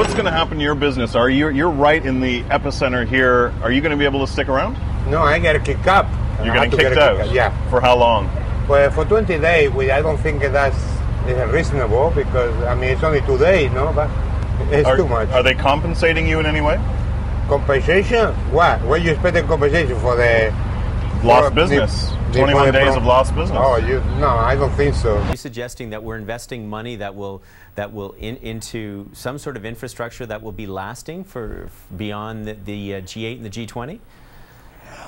What's going to happen to your business? You're right in the epicenter here. Are you going to be able to stick around? No, I got to kick up. You're getting kicked out? Yeah. For how long? Well, for 20 days. I don't think that's reasonable because, I mean, it's only 2 days, no? But it's too much. Are they compensating you in any way? Compensation? What? What you expecting compensation for the... Lost business. 21 days of lost business. Oh, no, I don't think so. Are you suggesting that we're investing money that will into some sort of infrastructure that will be lasting for beyond the G8 and the G20?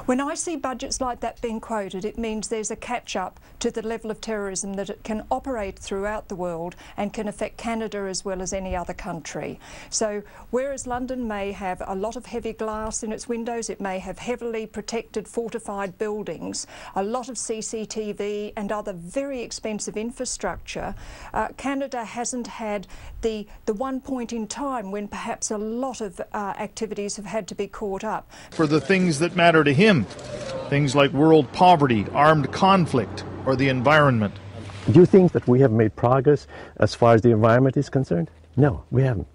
When I see budgets like that being quoted, it means there's a catch-up to the level of terrorism that it can operate throughout the world and can affect Canada as well as any other country. So whereas London may have a lot of heavy glass in its windows, it may have heavily protected, fortified buildings, a lot of CCTV and other very expensive infrastructure, Canada hasn't had the one point in time when perhaps a lot of activities have had to be caught up. For the things that matter to him, things like world poverty, armed conflict, or the environment. Do you think that we have made progress as far as the environment is concerned? No, we haven't.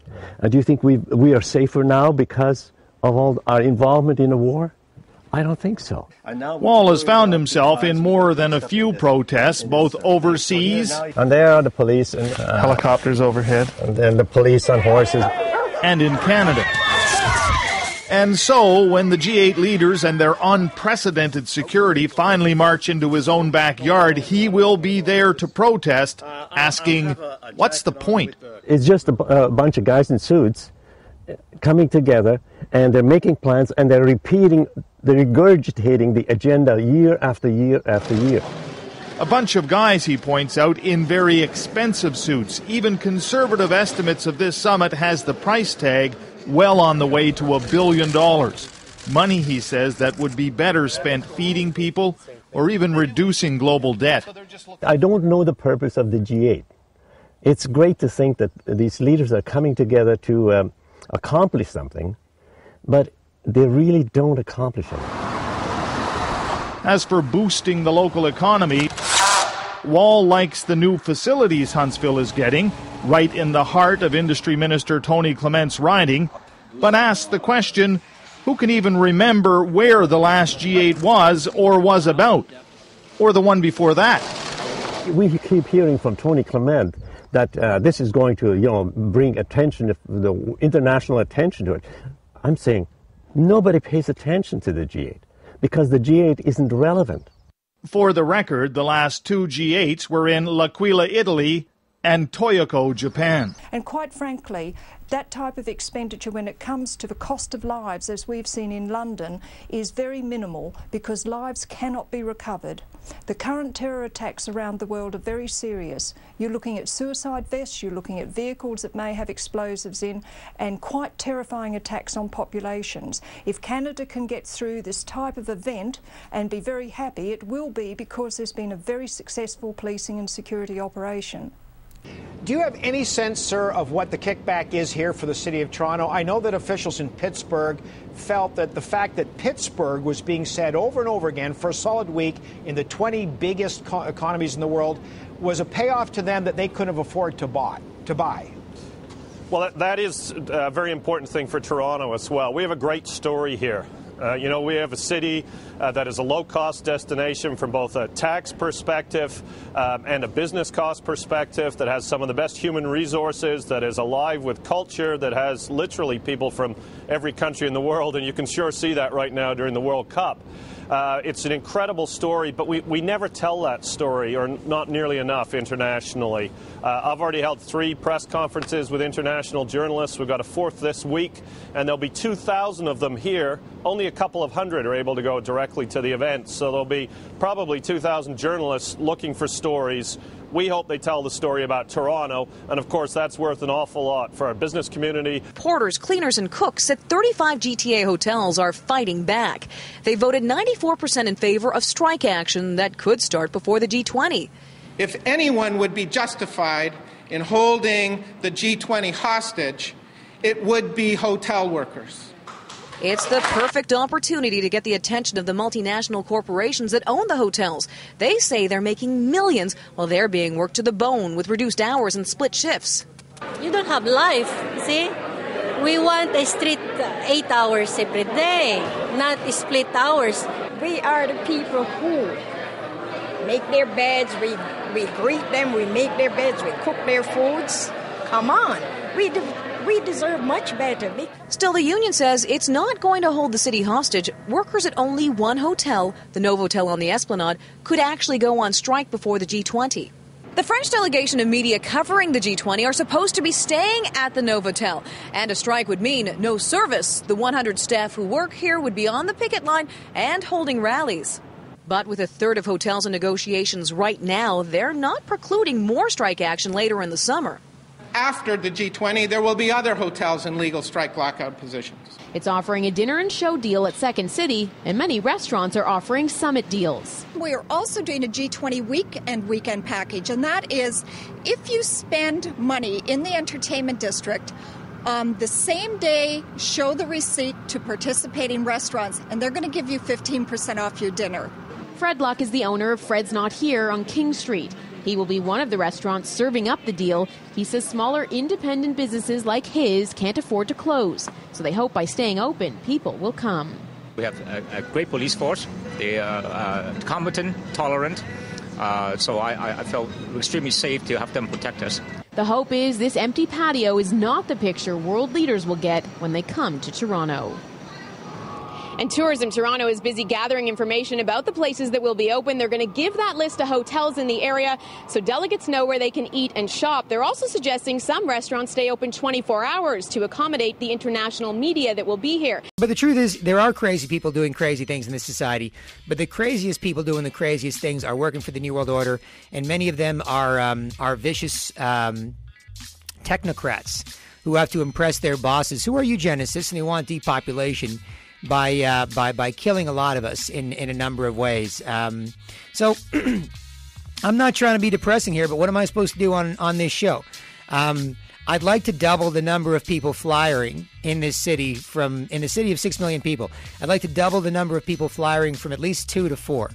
Do you think we are safer now because of all our involvement in a war? I don't think so. Wall has found himself in more than a few protests, both overseas. And there are the police and helicopters overhead. And then the police on horses. And in Canada. And so, when the G8 leaders and their unprecedented security finally march into his own backyard, he will be there to protest, asking, what's the point? It's just a bunch of guys in suits coming together, and they're making plans, and they're regurgitating the agenda year after year after year. A bunch of guys, he points out, in very expensive suits. Even conservative estimates of this summit has the price tag well on the way to $1 billion. Money, he says, that would be better spent feeding people or even reducing global debt. I don't know the purpose of the G8. It's great to think that these leaders are coming together to accomplish something, but they really don't accomplish anything. As for boosting the local economy, Wall likes the new facilities Huntsville is getting, right in the heart of Industry Minister Tony Clement's riding, but asks the question, who can even remember where the last G8 was or was about? Or the one before that? We keep hearing from Tony Clement that this is going to, bring attention, the international attention to it. I'm saying nobody pays attention to the G8 because the G8 isn't relevant. For the record, the last two G8s were in L'Aquila, Italy, and Toyoko, Japan. And quite frankly, that type of expenditure when it comes to the cost of lives, as we've seen in London, is very minimal because lives cannot be recovered. The current terror attacks around the world are very serious. You're looking at suicide vests, you're looking at vehicles that may have explosives in, and quite terrifying attacks on populations. If Canada can get through this type of event and be very happy, it will be because there's been a very successful policing and security operation. Do you have any sense, sir, of what the kickback is here for the city of Toronto? I know that officials in Pittsburgh felt that the fact that Pittsburgh was being said over and over again for a solid week in the 20 biggest economies in the world was a payoff to them that they couldn't have afforded to buy. Well, that is a very important thing for Toronto as well. We have a great story here. We have a city that is a low-cost destination from both a tax perspective and a business cost perspective, that has some of the best human resources, that is alive with culture, that has literally people from every country in the world, and you can sure see that right now during the World Cup. It's an incredible story, but we never tell that story, or not nearly enough internationally. I've already held 3 press conferences with international journalists. We've got a 4th this week, and there'll be 2,000 of them here. Only a couple of hundred are able to go directly to the event, so there'll be probably 2,000 journalists looking for stories. We hope they tell the story about Toronto, and of course that's worth an awful lot for our business community. Porters, cleaners and cooks at 35 GTA hotels are fighting back. They voted 94% in favor of strike action that could start before the G20. If anyone would be justified in holding the G20 hostage, it would be hotel workers. It's the perfect opportunity to get the attention of the multinational corporations that own the hotels. They say they're making millions while they're being worked to the bone with reduced hours and split shifts. You don't have life, see? We want a strict 8 hours every day, not split hours. We are the people who make their beds, we greet them, we make their beds, we cook their foods. Come on, we deserve much better. Still, the union says it's not going to hold the city hostage. Workers at only one hotel, the Novotel on the Esplanade, could actually go on strike before the G20. The French delegation of media covering the G20 are supposed to be staying at the Novotel, and a strike would mean no service. The 100 staff who work here would be on the picket line and holding rallies. But with a third of hotels in negotiations right now, they're not precluding more strike action later in the summer. After the G20, there will be other hotels in legal strike lockout positions. It's offering a dinner and show deal at Second City, and many restaurants are offering summit deals. We are also doing a G20 week and weekend package, and that is if you spend money in the entertainment district, the same day show the receipt to participating restaurants, and they're going to give you 15% off your dinner. Fred Luck is the owner of Fred's Not Here on King Street. He will be one of the restaurants serving up the deal. He says smaller independent businesses like his can't afford to close, so they hope by staying open, people will come. We have a great police force. They are competent, tolerant, so I felt extremely safe to have them protect us. The hope is this empty patio is not the picture world leaders will get when they come to Toronto. And Tourism Toronto is busy gathering information about the places that will be open. They're going to give that list to hotels in the area so delegates know where they can eat and shop. They're also suggesting some restaurants stay open 24 hours to accommodate the international media that will be here. But the truth is, there are crazy people doing crazy things in this society. But the craziest people doing the craziest things are working for the New World Order, and many of them are vicious technocrats who have to impress their bosses, who are eugenicists, and they want depopulation by killing a lot of us in a number of ways. So I'm not trying to be depressing here, but what am I supposed to do on this show? I'd like to double the number of people flyering in this city in the city of 6 million people. I'd like to double the number of people flying from at least 2 to 4.